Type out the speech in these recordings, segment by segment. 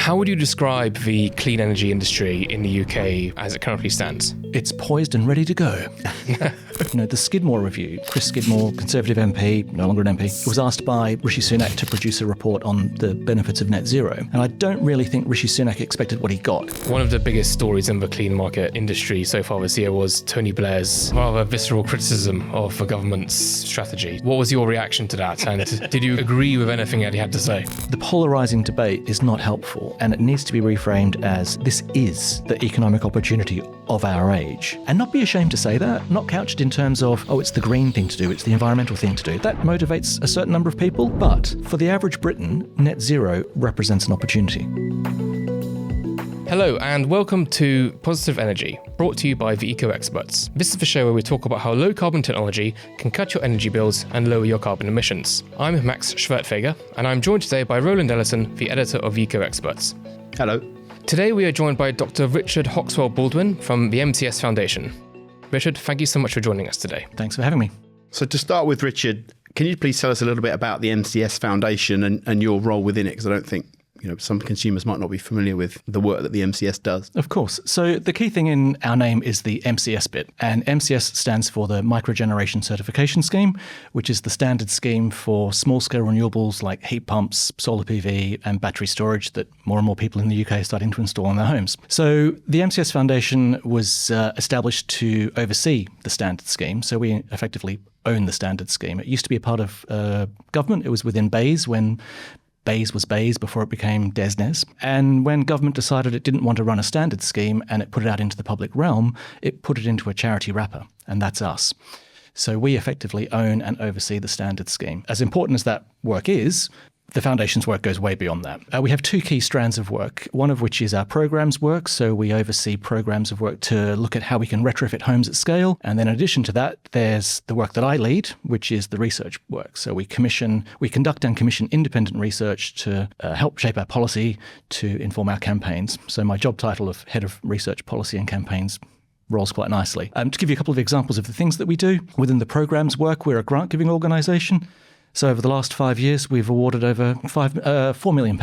How would you describe the clean energy industry in the UK as it currently stands? It's poised and ready to go. The Skidmore Review, Chris Skidmore, Conservative MP, no longer an MP, was asked by Rishi Sunak to produce a report on the benefits of net zero. And I don't really think Rishi Sunak expected what he got. One of the biggest stories in the clean market industry so far this year was Tony Blair's rather visceral criticism of the government's strategy. What was your reaction to that? And did you agree with anything that he had to say? The polarising debate is not helpful, and it needs to be reframed as this is the economic opportunity of our age. And not be ashamed to say that, not couched in terms of, oh, it's the green thing to do, it's the environmental thing to do. That motivates a certain number of people, but for the average Briton, net zero represents an opportunity. Hello and welcome to Positive Energy, brought to you by the Eco Experts. This is the show where we talk about how low carbon technology can cut your energy bills and lower your carbon emissions. I'm Max Schwertfeger, and I'm joined today by Roland Ellison, the editor of Eco Experts. Hello. Today we are joined by Dr. Richard Hauxwell-Baldwin from the MCS Foundation. Richard, thank you so much for joining us today. Thanks for having me. So to start with, Richard, can you please tell us a little bit about the MCS Foundation and your role within it? Because I don't think some consumers might not be familiar with the work that the MCS does. Of course. So the key thing in our name is the MCS bit. And MCS stands for the Microgeneration Certification Scheme, which is the standard scheme for small-scale renewables like heat pumps, solar PV, and battery storage that more and more people in the UK are starting to install in their homes. So the MCS Foundation was established to oversee the standard scheme. So we effectively own the standard scheme. It used to be a part of government. It was within BEIS when BEIS was BEIS before it became DESNES. And when government decided it didn't want to run a standard scheme and it put it out into the public realm, it put it into a charity wrapper, and that's us. So we effectively own and oversee the standard scheme. As important as that work is, the Foundation's work goes way beyond that. We have two key strands of work, one of which is our programs work. So we oversee programs of work to look at how we can retrofit homes at scale. And then in addition to that, there's the work that I lead, which is the research work. So we conduct and commission independent research to help shape our policy, to inform our campaigns. So my job title of Head of Research Policy and Campaigns rolls quite nicely. To give you a couple of examples of the things that we do, within the programs work, we're a grant-giving organisation. So over the last 5 years, we've awarded over £4 million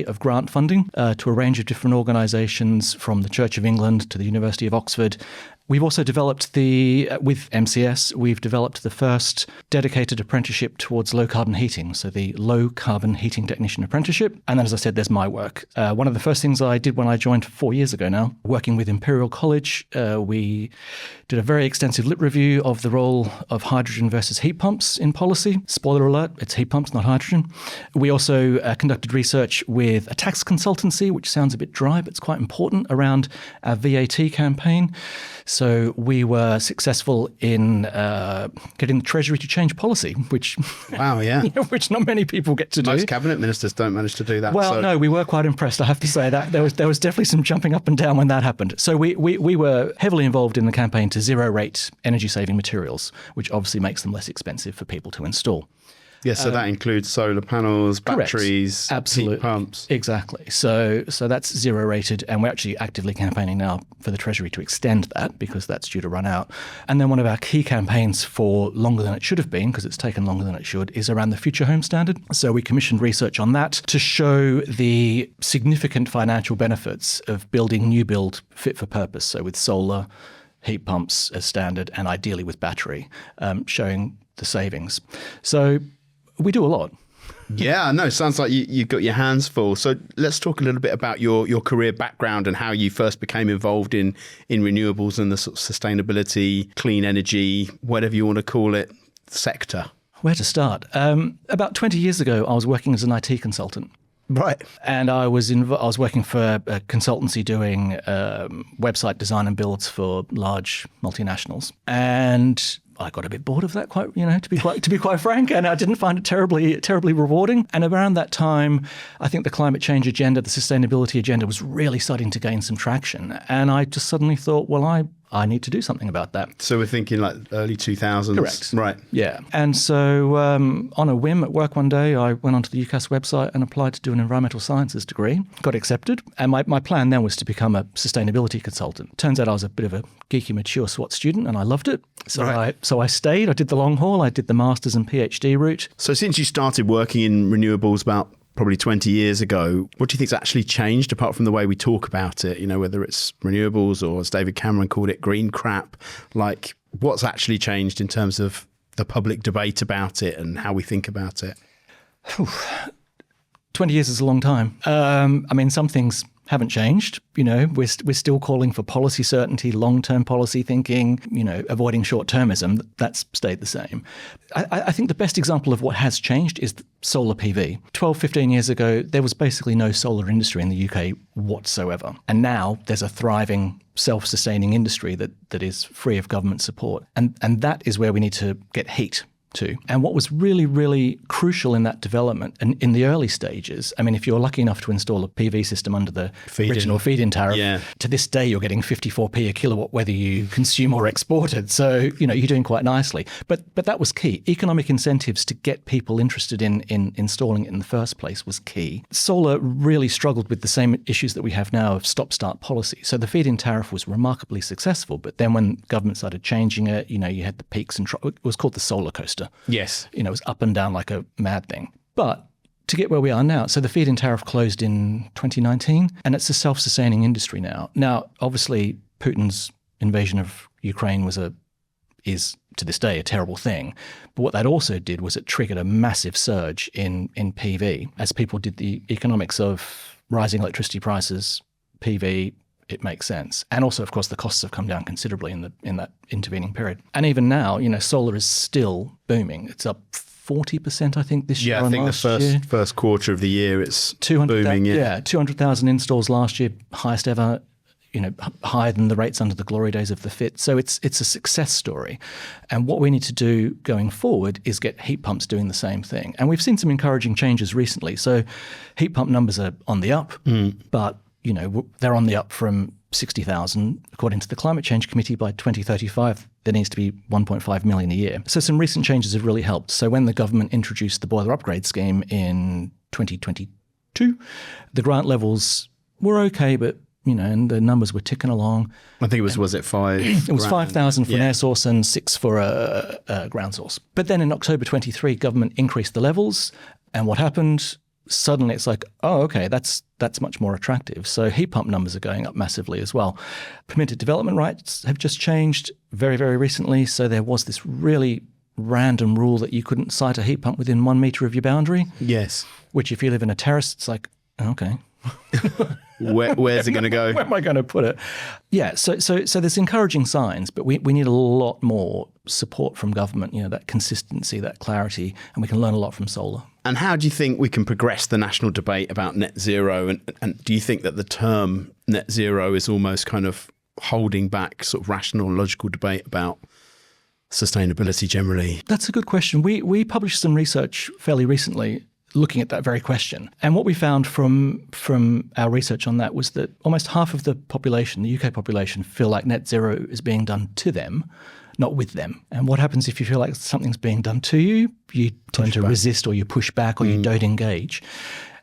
of grant funding to a range of different organisations, from the Church of England to the University of Oxford. We've also developed with MCS, we've developed the first dedicated apprenticeship towards low carbon heating, so the low carbon heating technician apprenticeship. And then, as I said, there's my work. One of the first things I did when I joined 4 years ago now, working with Imperial College, we did a very extensive lit review of the role of hydrogen versus heat pumps in policy. Spoiler alert, it's heat pumps, not hydrogen. We also conducted research with a tax consultancy, which sounds a bit dry, but it's quite important, around our VAT campaign. So we were successful in getting the Treasury to change policy, which wow, yeah, which not many people get to do. Most cabinet ministers don't manage to do that. Well, no, we were quite impressed. I have to say that there was definitely some jumping up and down when that happened. So we were heavily involved in the campaign to zero rate energy saving materials, which obviously makes them less expensive for people to install. Yes, so that includes solar panels, batteries, absolutely, heat pumps. Exactly. So that's zero rated, and we're actually actively campaigning now for the Treasury to extend that, because that's due to run out. And then one of our key campaigns for longer than it should have been, because it's taken longer than it should, is around the Future Home Standard. So we commissioned research on that to show the significant financial benefits of building new build fit for purpose, so with solar, heat pumps as standard, and ideally with battery, showing the savings. So we do a lot. Yeah, no, sounds like you've got your hands full. So let's talk a little bit about your career background and how you first became involved in renewables and the sort of sustainability, clean energy, whatever you want to call it, sector. Where to start? About 20 years ago, I was working as an IT consultant. Right. And I was working for a consultancy doing website design and builds for large multinationals. And I got a bit bored of that, to be quite frank, and I didn't find it terribly rewarding. And around that time, I think the climate change agenda, the sustainability agenda, was really starting to gain some traction. And I just suddenly thought, well, I need to do something about that. So we're thinking like early 2000s? Correct. Right. Yeah. And so on a whim at work one day, I went onto the UCAS website and applied to do an environmental sciences degree, got accepted. And my plan then was to become a sustainability consultant. Turns out I was a bit of a geeky, mature SWAT student, and I loved it. So I stayed. I did the long haul. I did the master's and PhD route. So since you started working in renewables about probably 20 years ago. What do you think's actually changed apart from the way we talk about it? You know, whether it's renewables or, as David Cameron called it, green crap. Like, what's actually changed in terms of the public debate about it and how we think about it? 20 years is a long time. I mean, some things haven't changed. You know, we're still calling for policy certainty, long-term policy thinking, you know, avoiding short-termism. That's stayed the same. I think the best example of what has changed is solar PV. 12, 15 years ago, there was basically no solar industry in the UK whatsoever. And now there's a thriving, self-sustaining industry that is free of government support. And that is where we need to get heat to. And what was really, really crucial in that development and in the early stages, I mean, if you're lucky enough to install a PV system under the original feed-in tariff, to this day you're getting 54p a kilowatt whether you consume or export it. So, you know, you're doing quite nicely. But that was key. Economic incentives to get people interested in installing it in the first place was key. Solar really struggled with the same issues that we have now of stop-start policy. So the feed-in tariff was remarkably successful. But then when government started changing it, you know, you had the peaks and it was called the solar coaster. Yes. You know, it was up and down like a mad thing. But to get where we are now, so the feed-in tariff closed in 2019, and it's a self-sustaining industry now. Now, obviously, Putin's invasion of Ukraine is to this day a terrible thing. But what that also did was it triggered a massive surge in PV. As people did the economics of rising electricity prices, PV, it makes sense. And also, of course, the costs have come down considerably in that intervening period. And even now, you know, solar is still booming. It's up 40%, I think, this year. Yeah, I think the first quarter of the year it's booming. Yeah, 200,000 installs last year, highest ever, you know, higher than the rates under the glory days of the FIT. So it's a success story. And what we need to do going forward is get heat pumps doing the same thing. And we've seen some encouraging changes recently. So heat pump numbers are on the up, but you know, they're on the up from 60,000. According to the Climate Change Committee, by 2035, there needs to be 1.5 million a year. So some recent changes have really helped. So when the government introduced the boiler upgrade scheme in 2022, the grant levels were okay, but, you know, and the numbers were ticking along. I think was it 5? It was 5,000 for an air source and 6 for a ground source. But then in October 23, government increased the levels. And what happened? Suddenly it's like, oh, okay, that's much more attractive. So heat pump numbers are going up massively as well. Permitted development rights have just changed very, very recently. So there was this really random rule that you couldn't site a heat pump within 1 metre of your boundary. Yes. Which if you live in a terrace, it's like, okay. Where's it going to go? Where am I going to put it? Yeah, so there's encouraging signs, but we need a lot more support from government, you know, that consistency, that clarity, and we can learn a lot from solar. And how do you think we can progress the national debate about net zero? And do you think that the term net zero is almost kind of holding back sort of rational and logical debate about sustainability generally? That's a good question. We published some research fairly recently looking at that very question. And what we found from our research on that was that almost half of the population, the UK population, feel like net zero is being done to them, not with them. And what happens if you feel like something's being done to you? You tend to resist, or you push back, or you don't engage.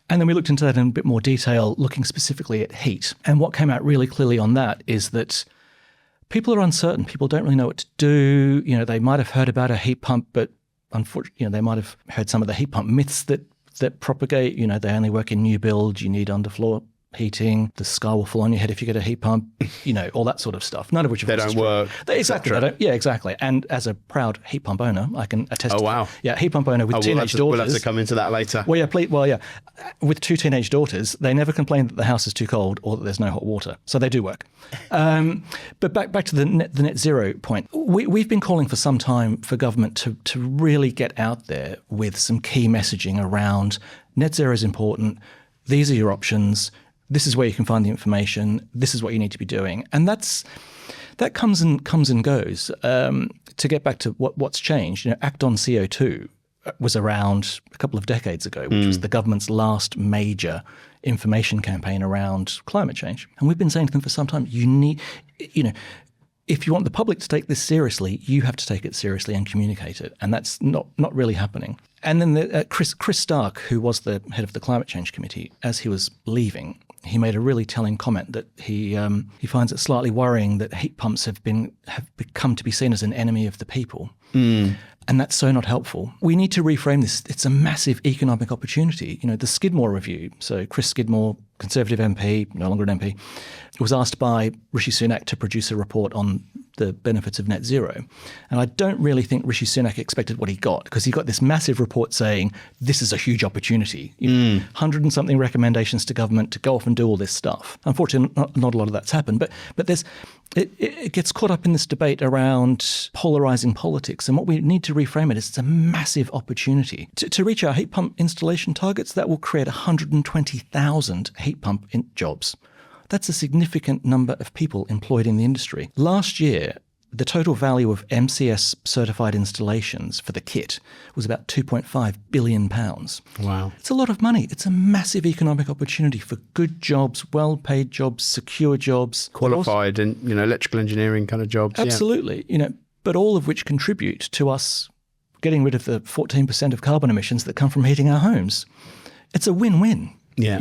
And then we looked into that in a bit more detail, looking specifically at heat. And what came out really clearly on that is that people are uncertain. People don't really know what to do. You know, they might have heard about a heat pump, but unfortunately, you know, they might have heard some of the heat pump myths that propagate. You know, they only work in new build, you need underfloor heating, the sky will fall on your head if you get a heat pump, you know, all that sort of stuff, none of which they don't work. Exactly. Yeah, exactly. And as a proud heat pump owner, I can attest to wow. Yeah, heat pump owner with teenage daughters. We'll have to come into that later. Well, yeah. With 2 teenage daughters, they never complain that the house is too cold or that there's no hot water. So they do work. But back to the net zero point. We've been calling for some time for government to really get out there with some key messaging around net zero is important. These are your options. This is where you can find the information. This is what you need to be doing. And that comes and goes. To get back to what's changed, you know, Act on CO2 was around a couple of decades ago, which was the government's last major information campaign around climate change. And we've been saying to them for some time, you need, you know, if you want the public to take this seriously, you have to take it seriously and communicate it. And that's not really happening. And then Chris Stark, who was the head of the Climate Change Committee, as he was leaving, he made a really telling comment that he finds it slightly worrying that heat pumps have become to be seen as an enemy of the people. And that's so not helpful. We need to reframe this. It's a massive economic opportunity. The Skidmore Review, so Chris Skidmore, Conservative MP, no longer an MP, was asked by Rishi Sunak to produce a report on the benefits of net zero. And I don't really think Rishi Sunak expected what he got, because he got this massive report saying this is a huge opportunity. 100 and something recommendations to government to go off and do all this stuff. Unfortunately, not a lot of that's happened. But it gets caught up in this debate around polarising politics. And what we need to reframe it is it's a massive opportunity. To reach our heat pump installation targets, that will create 120,000 heat pump jobs. That's a significant number of people employed in the industry. Last year, the total value of MCS certified installations for the kit was about £2.5 billion. Wow. It's a lot of money. It's a massive economic opportunity for good jobs, well-paid jobs, secure jobs. Qualified and, electrical engineering kind of jobs. Absolutely. But all of which contribute to us getting rid of the 14% of carbon emissions that come from heating our homes. It's a win-win. Yeah.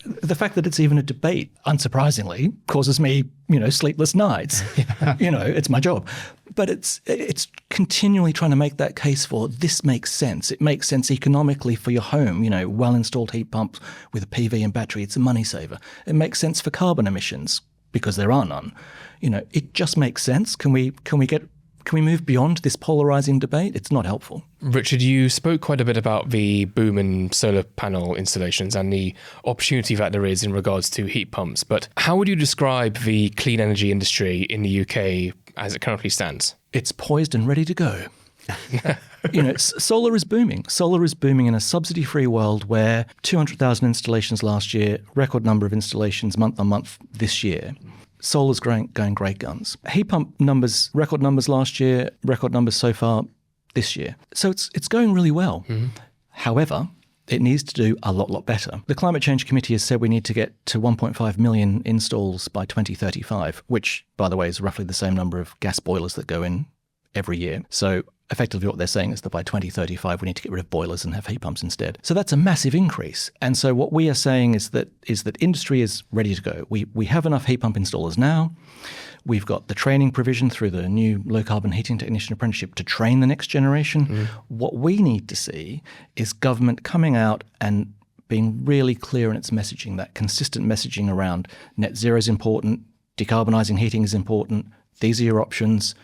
The fact that it's even a debate, unsurprisingly, causes me, sleepless nights. It's my job. But it's continually trying to make that case for this makes sense. It makes sense economically for your home, well-installed heat pumps with a PV and battery. It's a money saver. It makes sense for carbon emissions because there are none. It just makes sense. Can we move beyond this polarising debate? It's not helpful. Richard, you spoke quite a bit about the boom in solar panel installations and the opportunity that there is in regards to heat pumps. But how would you describe the clean energy industry in the UK as it currently stands? It's poised and ready to go. Solar is booming. Solar is booming in a subsidy-free world where 200,000 installations last year, record number of installations month on month this year. Solar's going great guns. Heat pump numbers, record numbers last year, record numbers so far this year. So it's going really well. Mm-hmm. However, it needs to do a lot better. The Climate Change Committee has said we need to get to 1.5 million installs by 2035, which, by the way, is roughly the same number of gas boilers that go in every year. So effectively what they're saying is that by 2035 we need to get rid of boilers and have heat pumps instead. So that's a massive increase. And so what we are saying is that industry is ready to go. We have enough heat pump installers now. We've got the training provision through the new low carbon heating technician apprenticeship to train the next generation. What we need to see is government coming out and being really clear in its messaging, that consistent messaging around net zero is important, decarbonising heating is important, these are your options.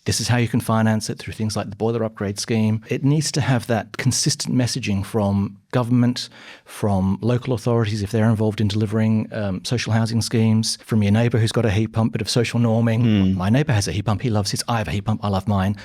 This is how you can finance it through things like the boiler upgrade scheme. It needs to have that consistent messaging from government, from local authorities if they're involved in delivering social housing schemes, from your neighbour who's got a heat pump, bit of social norming. My neighbour has a heat pump, he loves his. I have a heat pump, I love mine.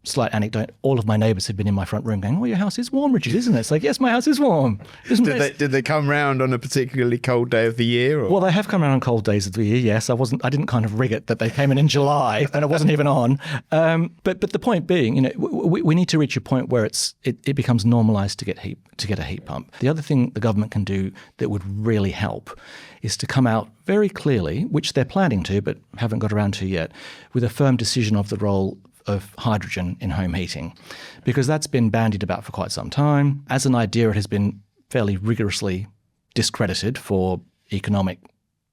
Slight anecdote, all of my neighbours have been in my front room going, your house is warm, Richard, isn't it? It's like, yes, my house is warm. Did they come round on a particularly cold day of the year? Or? Well, they have come around on cold days of the year, yes. I didn't kind of rig it that they came in July and it wasn't even on. But the point being, we need to reach a point where it becomes normalised to get a heat pump. The other thing the government can do that would really help is to come out very clearly, which they're planning to but haven't got around to yet, with a firm decision of the role of hydrogen in home heating, because that's been bandied about for quite some time. As an idea, it has been fairly rigorously discredited for economic,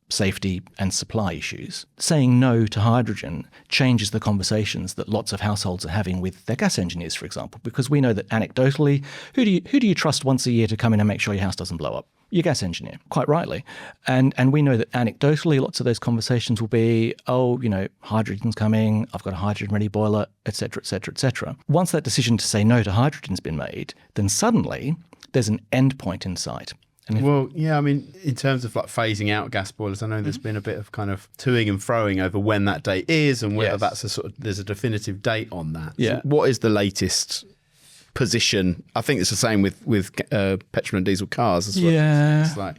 safety and supply issues. Saying no to hydrogen changes the conversations that lots of households are having with their gas engineers, for example, because we know that anecdotally, who do you trust once a year to come in and make sure your house doesn't blow up? Your gas engineer, quite rightly. And we know that anecdotally, lots of those conversations will be, hydrogen's coming, I've got a hydrogen-ready boiler, et cetera, et cetera, et cetera. Once that decision to say no to hydrogen's been made, then suddenly there's an end point in sight. In terms of like phasing out gas boilers, I know there's been a bit of kind of toing and froing over when that date is and whether that's there's a definitive date on that. Yeah. So what is the latest position? I think it's the same with petrol and diesel cars as well. Yeah. It's like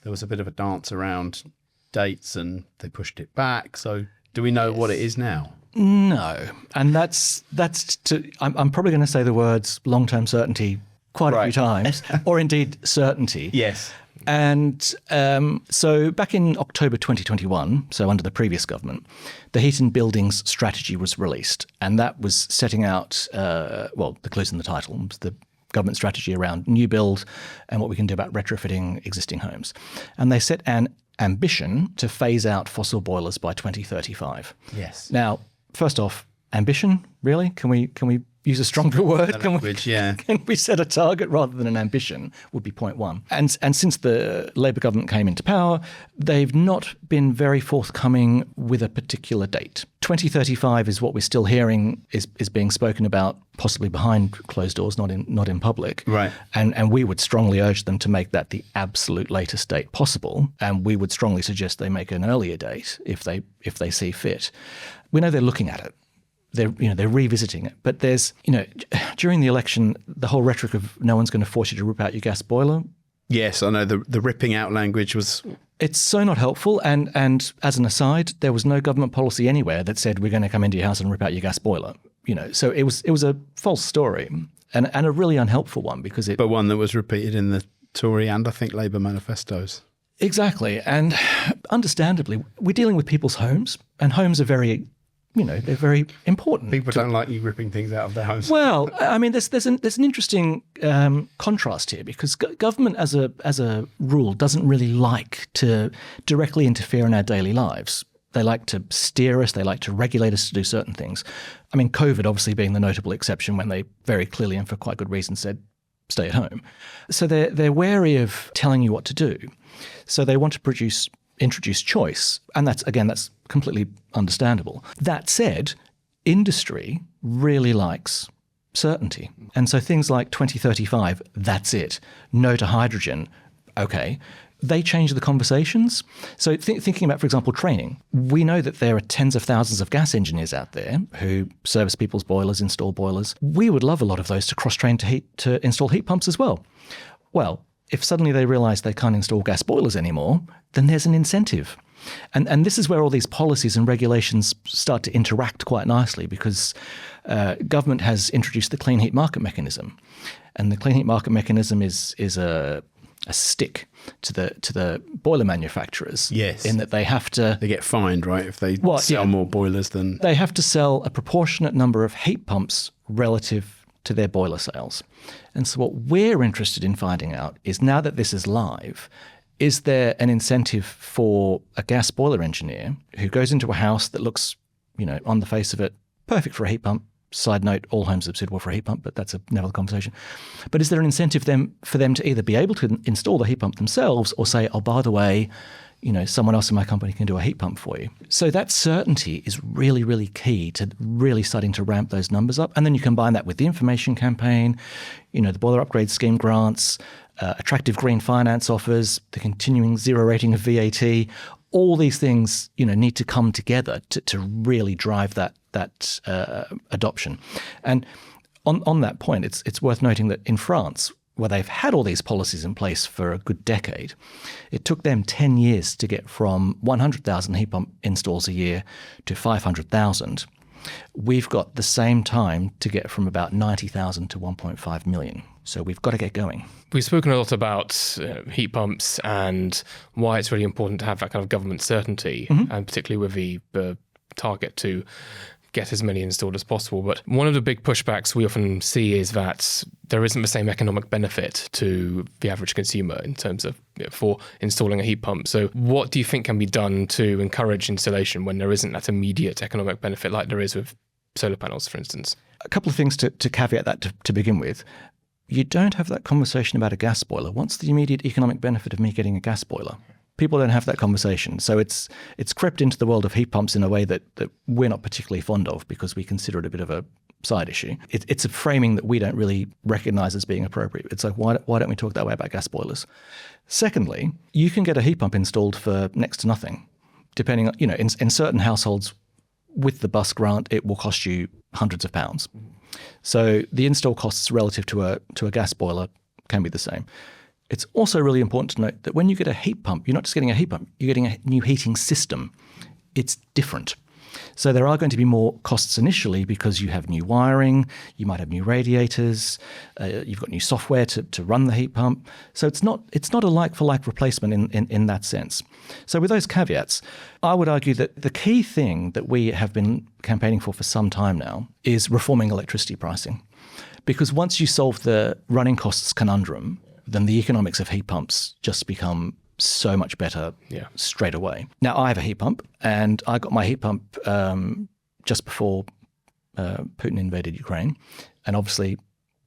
there was a bit of a dance around dates and they pushed it back. So do we know what it is now? No. And I'm probably going to say the words long-term certainty quite a few times, or indeed certainty. Yes. And so back in October 2021, so under the previous government, the Heat and Buildings strategy was released. And that was setting out, the clues in the title, the government strategy around new build and what we can do about retrofitting existing homes. And they set an ambition to phase out fossil boilers by 2035. Yes. Now, first off, ambition, really? Can we use a stronger word? Can we set a target rather than an ambition would be point one. And since the Labour government came into power, they've not been very forthcoming with a particular date. 2035 is what we're still hearing is being spoken about, possibly behind closed doors, not in public. Right. And we would strongly urge them to make that the absolute latest date possible. And we would strongly suggest they make an earlier date if they see fit. We know they're looking at it. They're revisiting it. But there's, during the election, the whole rhetoric of no one's going to force you to rip out your gas boiler. Yes, I know the ripping out language was... It's so not helpful. And as an aside, there was no government policy anywhere that said we're going to come into your house and rip out your gas boiler. So it was a false story and a really unhelpful one because it... But one that was repeated in the Tory and I think Labour manifestos. Exactly. And understandably, we're dealing with people's homes, and homes are very... they're very important. People don't like you ripping things out of their homes. Well, I mean, there's an interesting contrast here because government, as a rule, doesn't really like to directly interfere in our daily lives. They like to steer us. They like to regulate us to do certain things. I mean, COVID obviously being the notable exception when they very clearly and for quite good reason said, stay at home. So they're wary of telling you what to do. So they want to introduce choice. And that's completely understandable. That said, industry really likes certainty. And so things like 2035, that's it. No to hydrogen. Okay. They change the conversations. So thinking about, for example, training, we know that there are tens of thousands of gas engineers out there who service people's boilers, install boilers. We would love a lot of those to cross-train to install heat pumps as well. Well, if suddenly they realise they can't install gas boilers anymore, then there's an incentive. And this is where all these policies and regulations start to interact quite nicely because government has introduced the Clean Heat Market Mechanism. And the Clean Heat Market Mechanism is a stick to the boiler manufacturers. Yes. In that they have to... They get fined, right, if they sell more boilers than... They have to sell a proportionate number of heat pumps relative to their boiler sales. And so what we're interested in finding out is now that this is live, is there an incentive for a gas boiler engineer who goes into a house that looks, on the face of it, perfect for a heat pump? Side note, all homes are suitable for a heat pump, but that's another conversation. But is there an incentive for them to either be able to install the heat pump themselves or say, oh, by the way, someone else in my company can do a heat pump for you? So that certainty is really, really key to really starting to ramp those numbers up. And then you combine that with the information campaign, the boiler upgrade scheme grants, attractive green finance offers, the continuing zero rating of VAT. All these things, need to come together to really drive that adoption. And on that point, it's worth noting that in France, where they've had all these policies in place for a good decade, it took them 10 years to get from 100,000 heat pump installs a year to 500,000. We've got the same time to get from about 90,000 to 1.5 million. So we've got to get going. We've spoken a lot about heat pumps and why it's really important to have that kind of government certainty, and particularly with the target to get as many installed as possible. But one of the big pushbacks we often see is that there isn't the same economic benefit to the average consumer in terms of for installing a heat pump. So what do you think can be done to encourage installation when there isn't that immediate economic benefit like there is with solar panels, for instance? A couple of things to caveat that to begin with. You don't have that conversation about a gas boiler. What's the immediate economic benefit of me getting a gas boiler? People don't have that conversation. So it's crept into the world of heat pumps in a way that we're not particularly fond of because we consider it a bit of a side issue. It's a framing that we don't really recognize as being appropriate. It's like, why don't we talk that way about gas boilers? Secondly, you can get a heat pump installed for next to nothing. Depending on, in certain households with the bus grant, it will cost you hundreds of pounds. So the install costs relative to a gas boiler can be the same. It's also really important to note that when you get a heat pump, you're not just getting a heat pump, you're getting a new heating system. It's different. So there are going to be more costs initially because you have new wiring, you might have new radiators, you've got new software to run the heat pump. So it's not a like-for-like replacement in that sense. So with those caveats, I would argue that the key thing that we have been campaigning for some time now is reforming electricity pricing. Because once you solve the running costs conundrum, then the economics of heat pumps just become so much better straight away. Now, I have a heat pump, and I got my heat pump just before Putin invaded Ukraine, and obviously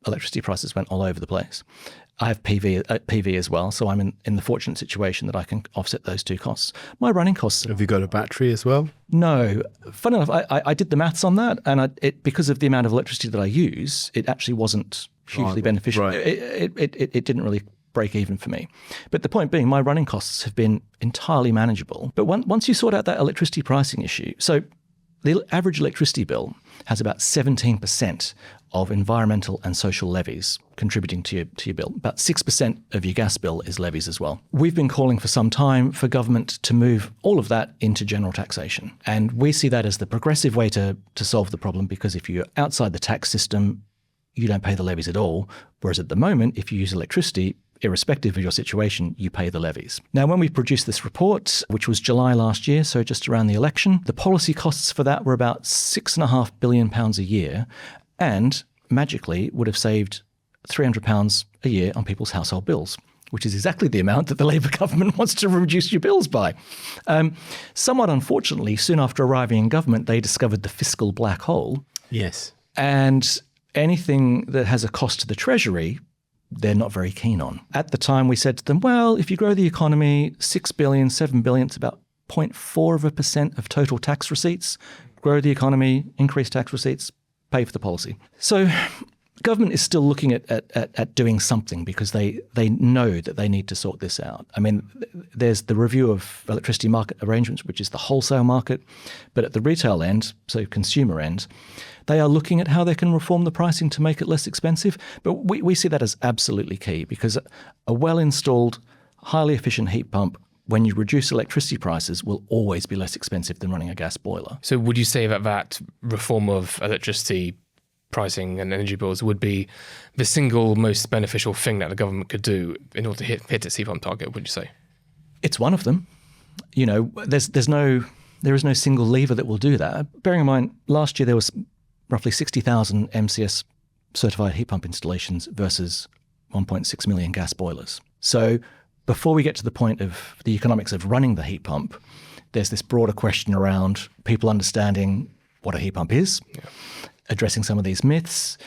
electricity prices went all over the place. I have PV as well, so I'm in the fortunate situation that I can offset those two costs. My running costs... Have you got a battery as well? No. Funny enough, I did the maths on that, and because of the amount of electricity that I use, it actually wasn't hugely beneficial. Right. It didn't really break even for me. But the point being, my running costs have been entirely manageable. But once you sort out that electricity pricing issue, so the average electricity bill has about 17% of environmental and social levies contributing to your bill. About 6% of your gas bill is levies as well. We've been calling for some time for government to move all of that into general taxation. And we see that as the progressive way to solve the problem, because if you're outside the tax system, you don't pay the levies at all. Whereas at the moment, if you use electricity, irrespective of your situation, you pay the levies. Now, when we produced this report, which was July last year, so just around the election, the policy costs for that were about £6.5 billion a year, and magically would have saved £300 a year on people's household bills, which is exactly the amount that the Labour government wants to reduce your bills by. Somewhat unfortunately, soon after arriving in government, they discovered the fiscal black hole. Yes. And anything that has a cost to the Treasury, they're not very keen on. At the time, we said to them, well, if you grow the economy, 6 billion, 7 billion, it's about 0.4% of total tax receipts. Grow the economy, increase tax receipts, pay for the policy. So government is still looking at doing something, because they know that they need to sort this out. I mean, there's the review of electricity market arrangements, which is the wholesale market. But at the retail end, so consumer end, they are looking at how they can reform the pricing to make it less expensive. But we see that as absolutely key, because a well-installed, highly efficient heat pump, when you reduce electricity prices, will always be less expensive than running a gas boiler. So would you say that reform of electricity pricing and energy bills would be the single most beneficial thing that the government could do in order to hit its heat pump target, would you say? It's one of them. You know, there is no single lever that will do that. Bearing in mind, last year there was roughly 60,000 MCS certified heat pump installations versus 1.6 million gas boilers. So before we get to the point of the economics of running the heat pump, there's this broader question around people understanding what a heat pump is, addressing some of these myths.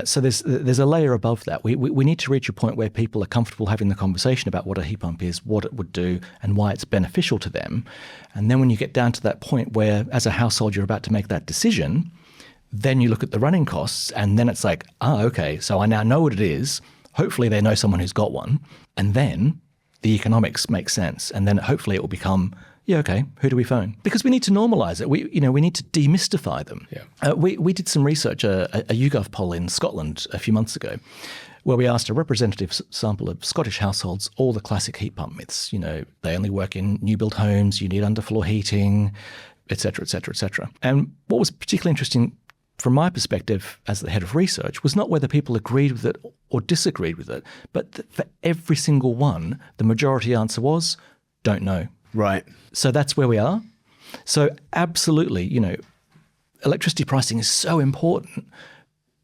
So there's a layer above that. We need to reach a point where people are comfortable having the conversation about what a heat pump is, what it would do, and why it's beneficial to them. And then when you get down to that point where, as a household, you're about to make that decision, then you look at the running costs, and then it's like, okay, so I now know what it is. Hopefully they know someone who's got one. And then the economics make sense. And then hopefully it will become, okay, who do we phone? Because we need to normalize it. We need to demystify them. Yeah. We did some research, a YouGov poll in Scotland a few months ago, where we asked a representative sample of Scottish households all the classic heat pump myths. You know, they only work in new build homes, you need underfloor heating, et cetera, et cetera, et cetera. And what was particularly interesting from my perspective as the head of research was not whether people agreed with it or disagreed with it, but that for every single one, the majority answer was, don't know. Right. So that's where we are. So absolutely, electricity pricing is so important.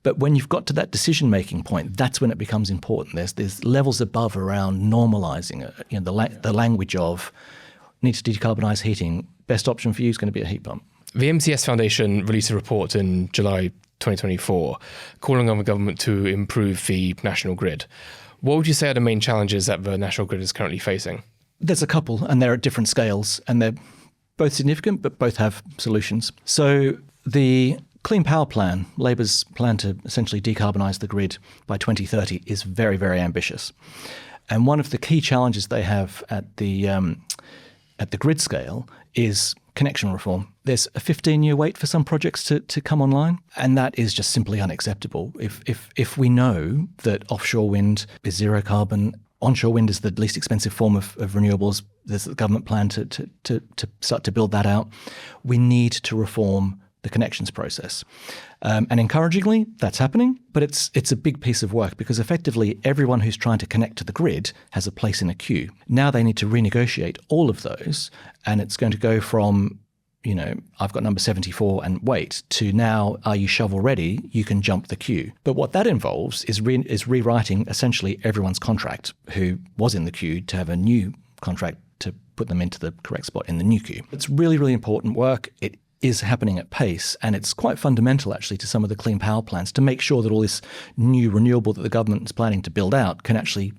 But when you've got to that decision-making point, that's when it becomes important. There's levels above around normalising it. The language of need to decarbonise heating, best option for you is going to be a heat pump. The MCS Foundation released a report in July 2024 calling on the government to improve the national grid. What would you say are the main challenges that the national grid is currently facing? There's a couple, and they're at different scales, and they're both significant, but both have solutions. So the Clean Power Plan, Labour's plan to essentially decarbonise the grid by 2030, is very, very ambitious. And one of the key challenges they have at the grid scale is connection reform. There's a 15-year wait for some projects to come online, and that is just simply unacceptable. If we know that offshore wind is zero carbon, onshore wind is the least expensive form of renewables, there's a government plan to start to build that out, we need to reform the connections process. And encouragingly, that's happening, but it's a big piece of work because effectively everyone who's trying to connect to the grid has a place in a queue. Now they need to renegotiate all of those, and it's going to go from I've got number 74 and wait, to now, are you shovel ready? You can jump the queue. But what that involves is rewriting essentially everyone's contract who was in the queue to have a new contract to put them into the correct spot in the new queue. It's really, really important work. It is happening at pace, and it's quite fundamental actually to some of the clean power plans to make sure that all this new renewable that the government is planning to build out can actually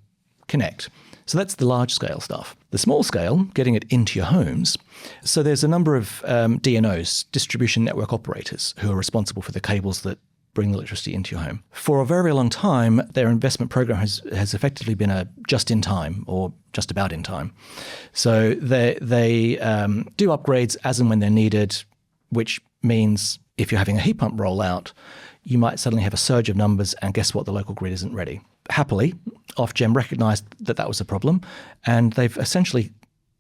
connect. So that's the large scale stuff. The small scale, getting it into your homes. So there's a number of DNOs, distribution network operators, who are responsible for the cables that bring the electricity into your home. For a very, very long time, their investment program has effectively been a just in time or just about in time. So they do upgrades as and when they're needed, which means if you're having a heat pump rollout, you might suddenly have a surge of numbers, and guess what? The local grid isn't ready. Happily, Ofgem recognised that was a problem, and they've essentially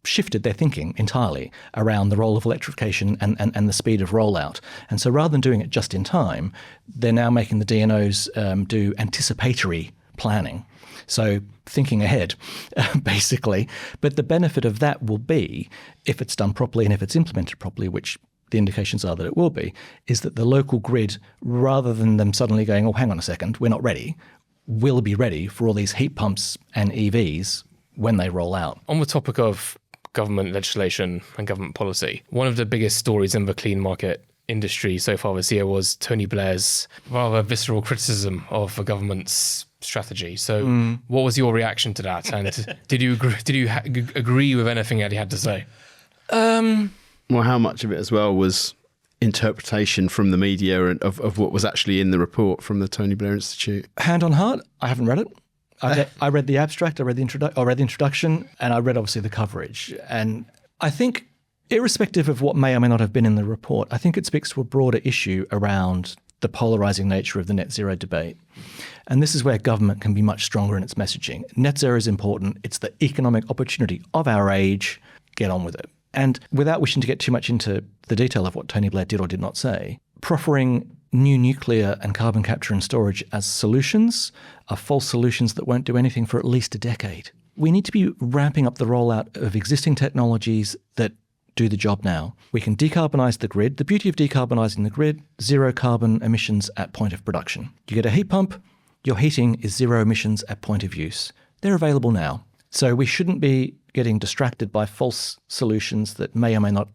shifted their thinking entirely around the role of electrification and the speed of rollout. And so rather than doing it just in time, they're now making the DNOs do anticipatory planning. So thinking ahead, basically. But the benefit of that will be, if it's done properly and if it's implemented properly, which the indications are that it will be, is that the local grid, rather than them suddenly going, oh, hang on a second, we're not ready, will be ready for all these heat pumps and EVs when they roll out. On the topic of government legislation and government policy, one of the biggest stories in the clean market industry so far this year was Tony Blair's rather visceral criticism of the government's strategy. So what was your reaction to that? And did you agree with anything that he had to say? Well, how much of it as well was interpretation from the media and of what was actually in the report from the Tony Blair Institute? Hand on heart, I haven't read it. I read the abstract, I read the introduction, and I read obviously the coverage. And I think, irrespective of what may or may not have been in the report, I think it speaks to a broader issue around the polarising nature of the net zero debate. And this is where government can be much stronger in its messaging. Net zero is important. It's the economic opportunity of our age. Get on with it. And without wishing to get too much into the detail of what Tony Blair did or did not say, proffering new nuclear and carbon capture and storage as solutions are false solutions that won't do anything for at least a decade. We need to be ramping up the rollout of existing technologies that do the job now. We can decarbonise the grid. The beauty of decarbonising the grid, zero carbon emissions at point of production. You get a heat pump, your heating is zero emissions at point of use. They're available now. So we shouldn't be getting distracted by false solutions that may or may not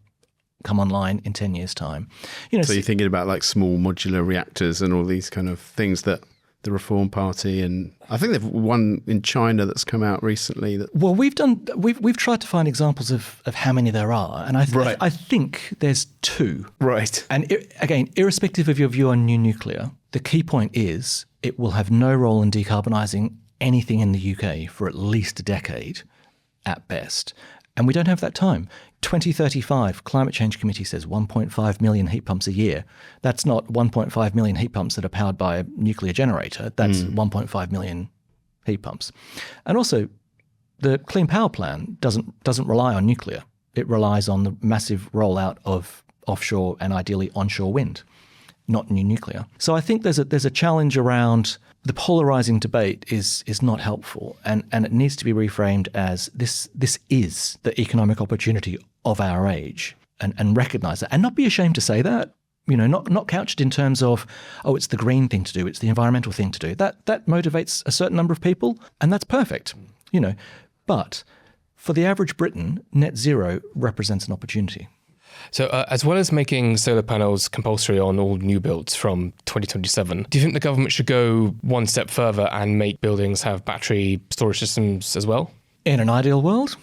come online in 10 years' time. So you're thinking about like small modular reactors and all these kind of things that the Reform Party, and I think they've one in China that's come out recently. Well, we've tried to find examples of how many there are, and I think there's two. Right. And again, irrespective of your view on new nuclear, the key point is it will have no role in decarbonising anything in the UK for at least a decade at best. And we don't have that time. 2035, Climate Change Committee says 1.5 million heat pumps a year. That's not 1.5 million heat pumps that are powered by a nuclear generator. That's 1.5 million heat pumps. And also, the Clean Power Plan doesn't rely on nuclear. It relies on the massive rollout of offshore and ideally onshore wind, not new nuclear. So I think there's a challenge around the polarising debate is not helpful, and it needs to be reframed as this is the economic opportunity of our age, and recognise that, and not be ashamed to say that. Not couched in terms of, oh, it's the green thing to do, it's the environmental thing to do. That motivates a certain number of people, and that's perfect. But for the average Briton, net zero represents an opportunity. So as well as making solar panels compulsory on all new builds from 2027, do you think the government should go one step further and make buildings have battery storage systems as well? In an ideal world,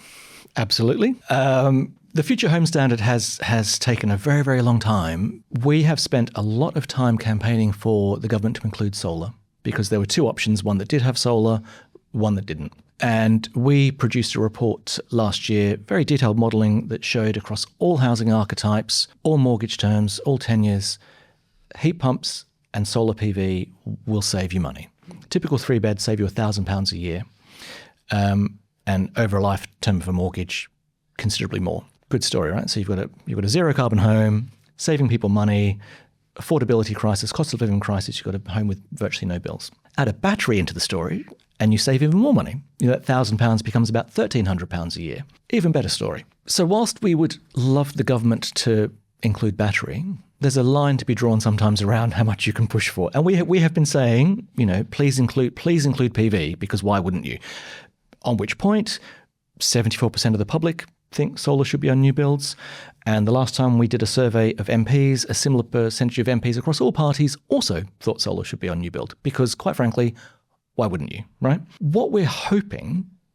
absolutely. The Future Home Standard has taken a very, very long time. We have spent a lot of time campaigning for the government to include solar because there were two options, one that did have solar, one that didn't. And we produced a report last year, very detailed modelling that showed across all housing archetypes, all mortgage terms, all tenures, heat pumps and solar PV will save you money. Typical 3-bed save you £1,000 a year, and over a lifetime of a mortgage, considerably more. Good story, right? So you've got a zero carbon home, saving people money, affordability crisis, cost of living crisis. You've got a home with virtually no bills. Add a battery into the story, and you save even more money. That £1,000 becomes about £1,300 a year. Even better story. So whilst we would love the government to include battery, there's a line to be drawn sometimes around how much you can push for. And we have been saying, please include PV, because why wouldn't you? On which point, 74% of the public think solar should be on new builds. And the last time we did a survey of MPs, a similar percentage of MPs across all parties also thought solar should be on new build. Because quite frankly, why wouldn't you, right? What we're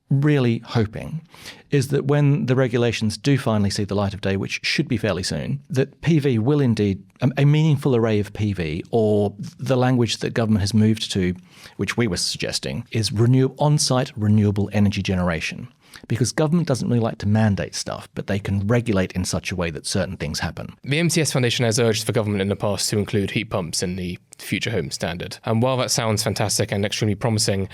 really hoping, is that when the regulations do finally see the light of day, which should be fairly soon, that PV will indeed, a meaningful array of PV, or the language that government has moved to, which we were suggesting, is on-site renewable energy generation. Because government doesn't really like to mandate stuff, but they can regulate in such a way that certain things happen. The MCS Foundation has urged for government in the past to include heat pumps in the Future Home Standard. And while that sounds fantastic and extremely promising,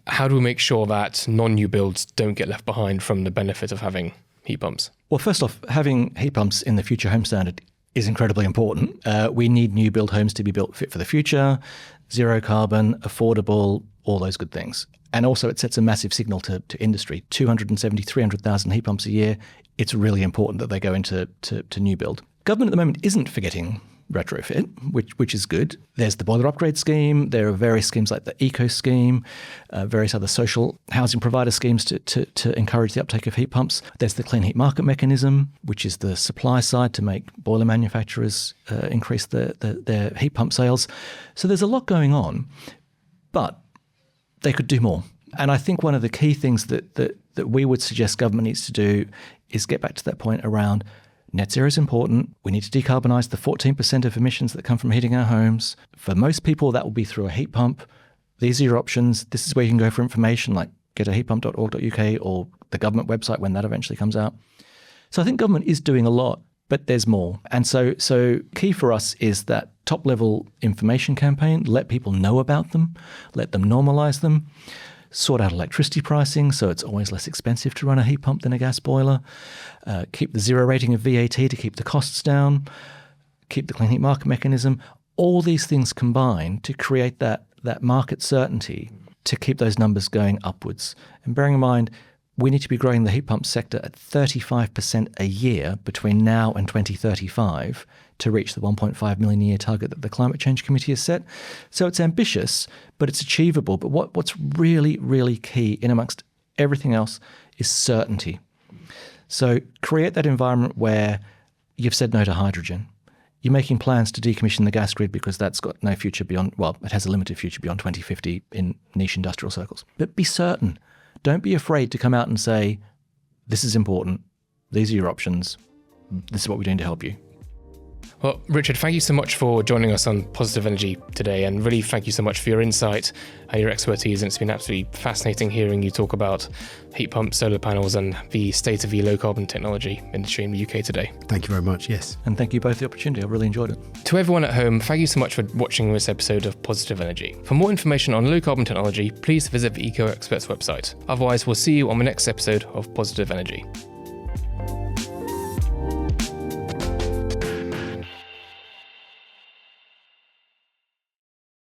how do we make sure that non-new builds don't get left behind from the benefit of having heat pumps? Well, first off, having heat pumps in the Future Home Standard is incredibly important. We need new build homes to be built fit for the future, zero carbon, affordable, all those good things. And also it sets a massive signal to industry. 270, 300,000 heat pumps a year. It's really important that they go into new build. Government at the moment isn't forgetting retrofit, which is good. There's the boiler upgrade scheme. There are various schemes like the eco scheme, various other social housing provider schemes to encourage the uptake of heat pumps. There's the clean heat market mechanism, which is the supply side to make boiler manufacturers increase their heat pump sales. So there's a lot going on, but they could do more. And I think one of the key things that we would suggest government needs to do is get back to that point around net zero is important. We need to decarbonise the 14% of emissions that come from heating our homes. For most people, that will be through a heat pump. These are your options. This is where you can go for information, like getaheatpump.org.uk or the government website when that eventually comes out. So I think government is doing a lot, but there's more. And so key for us is that top-level information campaign, let people know about them, let them normalise them, sort out electricity pricing so it's always less expensive to run a heat pump than a gas boiler, keep the zero rating of VAT to keep the costs down, keep the clean heat market mechanism. All these things combine to create that market certainty to keep those numbers going upwards. And bearing in mind, we need to be growing the heat pump sector at 35% a year between now and 2035 to reach the 1.5 million a year target that the Climate Change Committee has set. So it's ambitious, but it's achievable. But what's really, really key in amongst everything else is certainty. So create that environment where you've said no to hydrogen. You're making plans to decommission the gas grid because that's got no future beyond, well, it has a limited future beyond 2050 in niche industrial circles. But be certain. Don't be afraid to come out and say, this is important. These are your options. This is what we're doing to help you. Well, Richard, thank you so much for joining us on Positive Energy today, and really thank you so much for your insight and your expertise. And it's been absolutely fascinating hearing you talk about heat pumps, solar panels, and the state of the low carbon technology industry in the UK today. Thank you very much. Yes. And thank you both for the opportunity. I really enjoyed it. To everyone at home, thank you so much for watching this episode of Positive Energy. For more information on low carbon technology, please visit the Eco Experts website. Otherwise, we'll see you on the next episode of Positive Energy.